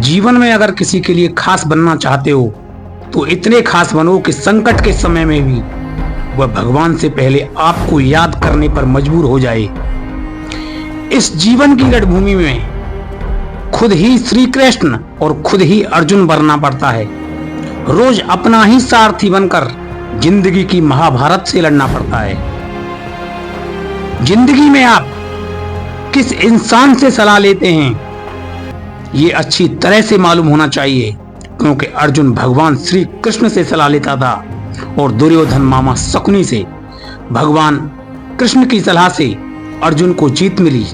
जीवन में अगर किसी के लिए खास बनना चाहते हो तो इतने खास बनो कि संकट के समय में भी वह भगवान से पहले आपको याद करने पर मजबूर हो जाए। इस जीवन की रणभूमि में खुद ही श्री कृष्ण और खुद ही अर्जुन बनना पड़ता है। रोज अपना ही सारथी बनकर जिंदगी की महाभारत से लड़ना पड़ता है। जिंदगी में आप किस इंसान से सलाह लेते हैं ये अच्छी तरह से मालूम होना चाहिए, क्योंकि अर्जुन भगवान श्री कृष्ण से सलाह लेता था और दुर्योधन मामा शकुनी से। भगवान कृष्ण की सलाह से अर्जुन को जीत मिली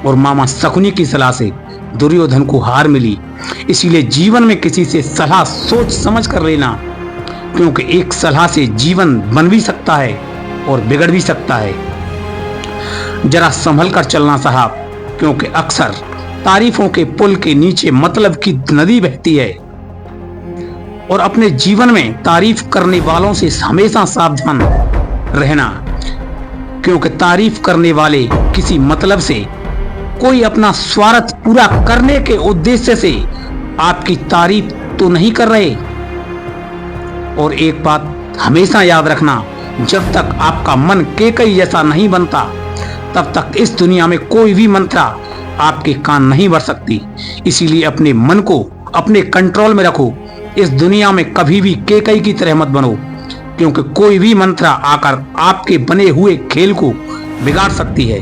और मामा शकुनी की सलाह से दुर्योधन को हार मिली। इसीलिए जीवन में किसी से सलाह सोच समझ कर लेना, क्योंकि एक सलाह से जीवन बन भी सकता है और बिगड़ भी सकता है। जरा संभल कर चलना साहब, क्योंकि अक्सर तारीफों के पुल के नीचे मतलब की नदी बहती है। और अपने जीवन में तारीफ करने वालों से हमेशा सावधान रहना, क्योंकि तारीफ करने वाले किसी मतलब से, कोई अपना स्वार्थ पूरा करने के उद्देश्य से आपकी तारीफ तो नहीं कर रहे। और एक बात हमेशा याद रखना, जब तक आपका मन केकई जैसा नहीं बनता तब तक इस दुनिया में कोई भी मंत्रा आपके कान नहीं भर सकती। इसीलिए अपने मन को अपने कंट्रोल में रखो। इस दुनिया में कभी भी केकई की तरह मत बनो, क्योंकि कोई भी मंत्रा आकर आपके बने हुए खेल को बिगाड़ सकती है।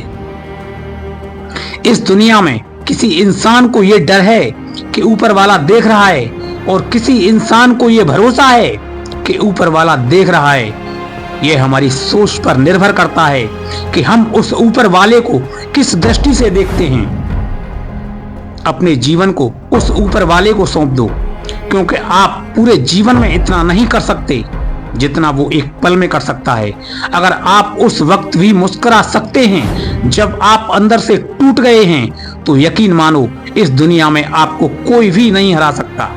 इस दुनिया में किसी इंसान को यह डर है कि ऊपर वाला देख रहा है, और किसी इंसान को यह भरोसा है कि ऊपर वाला देख रहा है। यह हमारी सोच पर निर्भर करता है कि हम उस ऊपर वाले को किस दृष्टि से देखते हैं। अपने जीवन को उस ऊपर वाले को सौंप दो, क्योंकि आप पूरे जीवन में इतना नहीं कर सकते जितना वो एक पल में कर सकता है। अगर आप उस वक्त भी मुस्कुरा सकते हैं जब आप अंदर से टूट गए हैं, तो यकीन मानो इस दुनिया में आपको कोई भी नहीं हरा सकता।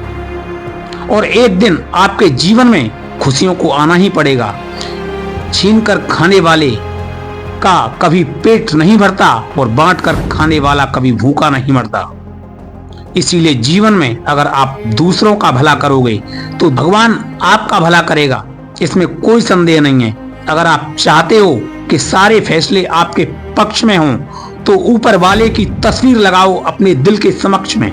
और एक दिन आपके जीवन में खुशियों को आना ही पड़ेगा। छीन कर खाने वाले का कभी पेट नहीं भरता और बांट कर खाने वाला कभी भूखा नहीं मरता। इसीलिए जीवन में अगर आप दूसरों का भला करोगे तो भगवान आपका भला करेगा, इसमें कोई संदेह नहीं है। अगर आप चाहते हो कि सारे फैसले आपके पक्ष में हों, तो ऊपर वाले की तस्वीर लगाओ अपने दिल के समक्ष में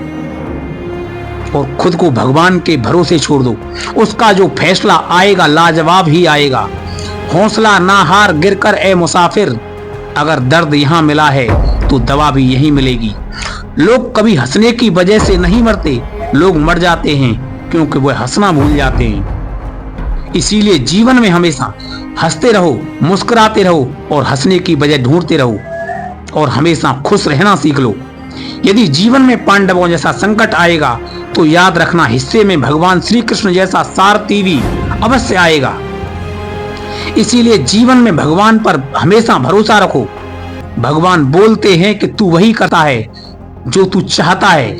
और खुद को भगवान के भरोसे छोड़ दो। उसका जो फैसला आएगा लाजवाब ही आएगा। हौसला ना हार गिरकर ए मुसाफिर, अगर दर्द यहाँ मिला है तो दवा भी यहीं मिलेगी। लोग कभी हंसने की वजह से नहीं मरते, लोग मर जाते हैं क्योंकि वह हंसना भूल जाते हैं। इसीलिए जीवन में हमेशा हंसते रहो, मुस्कुराते रहो और हंसने की वजह ढूंढते रहो और हमेशा खुश रहना सीख लो। यदि जीवन में पांडवों जैसा संकट आएगा तो याद रखना, हिस्से में भगवान श्री कृष्ण जैसा सारथी भी अवश्य आएगा। इसीलिए जीवन में भगवान पर हमेशा भरोसा रखो। भगवान बोलते हैं कि तू वही करता है जो तू चाहता है,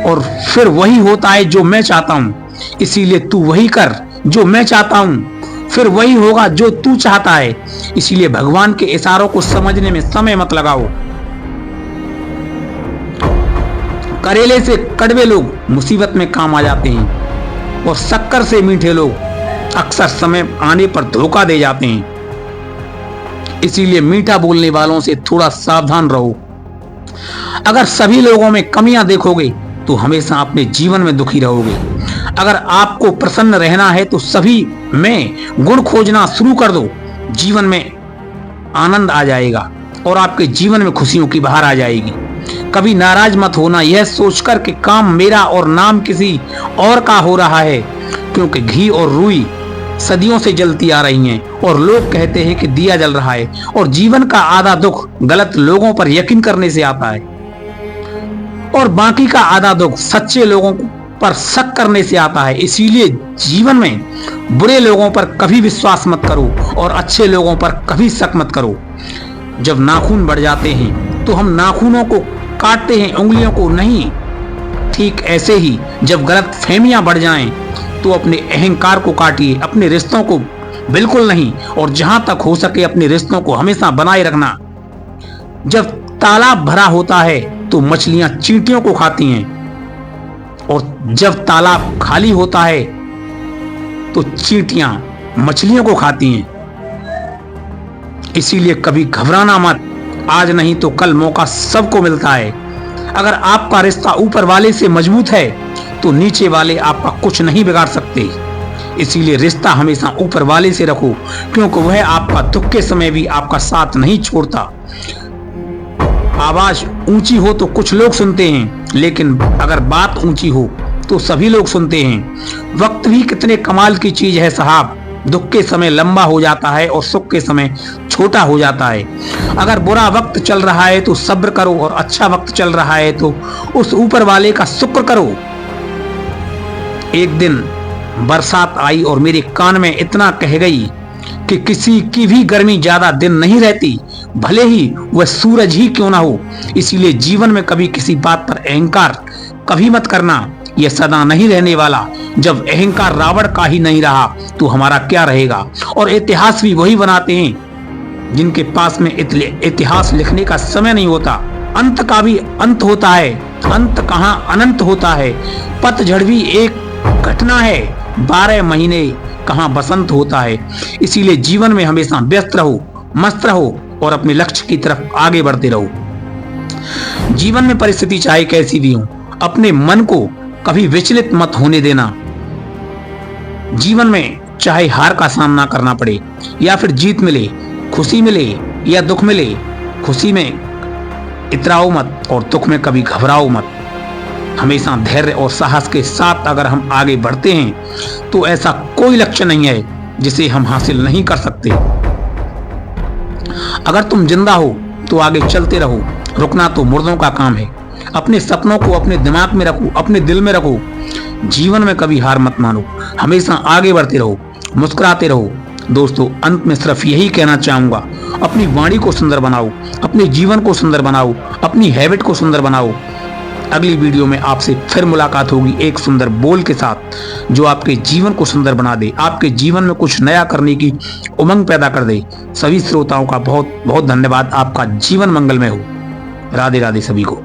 और फिर वही होता है जो मैं चाहता हूं। इसीलिए तू वही कर जो मैं चाहता हूं, फिर वही होगा जो तू चाहता है। इसीलिए भगवान के इशारों को समझने में समय मत लगाओ। करेले से कड़वे लोग मुसीबत में काम आ जाते हैं, और शक्कर से मीठे लोग अक्सर समय आने पर धोखा दे जाते हैं। इसीलिए मीठा बोलने वालों से थोड़ा सावधान रहो। अगर सभी लोगों में कमियां देखोगे तो हमेशा अपने जीवन में दुखी रहोगे। अगर आपको प्रसन्न रहना है तो सभी में गुण खोजना शुरू कर दो। जीवन में आनंद आ जाएगा और आपके जीवन में खुशियों की बहार आ जाएगी। कभी नाराज मत होना यह सोचकर कि काम मेरा और नाम किसी और का हो रहा है, क्योंकि घी और रुई सदियों से जलती आ रही हैं और लोग कहते हैं कि दिया जल रहा है। और जीवन का आधा दुख गलत लोगों पर यकीन करने से आता है, और बाकी का आधा दुख सच्चे लोगों पर शक करने से आता है। इसीलिए जीवन में बुरे लोगों पर कभी विश्वास मत करो और अच्छे लोगों पर कभी शक मत करो। जब नाखून बढ़ जाते हैं तो हम नाखूनों को काटते हैं, उंगलियों को नहीं। ठीक ऐसे ही जब गलत फहमियां बढ़ जाएं तो अपने अहंकार को काटिए, अपने रिश्तों को बिल्कुल नहीं। और जहां तक हो सके अपने रिश्तों को हमेशा बनाए रखना। जब तालाब भरा होता है तो मछलियां चींटियों को खाती हैं, और जब तालाब खाली होता है तो चींटियां मछलियों को खाती हैं। इसीलिए कभी घबराना मत, आज नहीं तो कल मौका सबको मिलता है। अगर आपका रिश्ता ऊपर वाले से मजबूत है तो नीचे वाले आपका कुछ नहीं बिगाड़ सकते। इसीलिए रिश्ता हमेशा ऊपर वाले से रखो, क्योंकि वह आपका दुख के समय भी आपका साथ नहीं छोड़ता। आवाज ऊंची हो तो कुछ लोग सुनते हैं, लेकिन अगर बात ऊंची हो तो सभी लोग सुनते हैं। वक्त भी कितने कमाल की चीज है साहब, दुख के समय लंबा हो जाता है और सुख के समय छोटा हो जाता है। अगर बुरा वक्त चल रहा है तो सब्र करो, और अच्छा वक्त चल रहा है तो उस ऊपर वाले का शुक्र करो। एक दिन बरसात आई और मेरे कान में इतना कह गई कि किसी की भी गर्मी ज्यादा दिन नहीं रहती, भले ही वह सूरज ही क्यों ना हो। इसीलिए जीवन में कभी किसी बात पर अहंकार कभी मत करना, यह सदा नहीं रहने वाला। जब अहंकार रावण का ही नहीं रहा तो हमारा क्या रहेगा। और इतिहास भी वही बनाते हैं जिनके पास में इतिहास लिखने का समय नहीं होता। अंत का भी अंत होता है, अंत कहाँ अनंत होता है। पतझड़ भी एक घटना है, 12 महीने कहाँ बसंत होता है। इसीलिए जीवन में हमेशा व्यस्त रहो, मस्त रहो और अपने लक्ष्य की तरफ आगे बढ़ते रहो। जीवन में परिस्थिति चाहे कैसी भी हो, अपने मन को कभी विचलित मत होने देना। जीवन में चाहे हार का सामना करना पड़े या फिर जीत मिले, खुशी मिले या दुख मिले, खुशी में इतराओ मत और दुख में कभी घबराओ मत। हमेशा धैर्य और साहस के साथ अगर हम आगे बढ़ते हैं तो ऐसा कोई लक्ष्य नहीं है जिसे हम हासिल नहीं कर सकते। अगर तुम जिंदा हो तो आगे चलते रहो, रुकना तो मुर्दों का काम है। अपने सपनों को अपने दिमाग में रखो, अपने दिल में रखो। जीवन में कभी हार मत मानो, हमेशा आगे बढ़ते रहो, मुस्कुराते रहो। दोस्तों, अंत में सिर्फ यही कहना चाहूंगा, अपनी वाणी को सुंदर बनाओ, अपने जीवन को सुंदर बनाओ, अपनी हैबिट को सुंदर बनाओ। अगली वीडियो में आपसे फिर मुलाकात होगी एक सुंदर बोल के साथ जो आपके जीवन को सुंदर बना दे, आपके जीवन में कुछ नया करने की उमंग पैदा कर दे। सभी श्रोताओं का बहुत बहुत धन्यवाद। आपका जीवन मंगलमय हो। राधे राधे सभी को।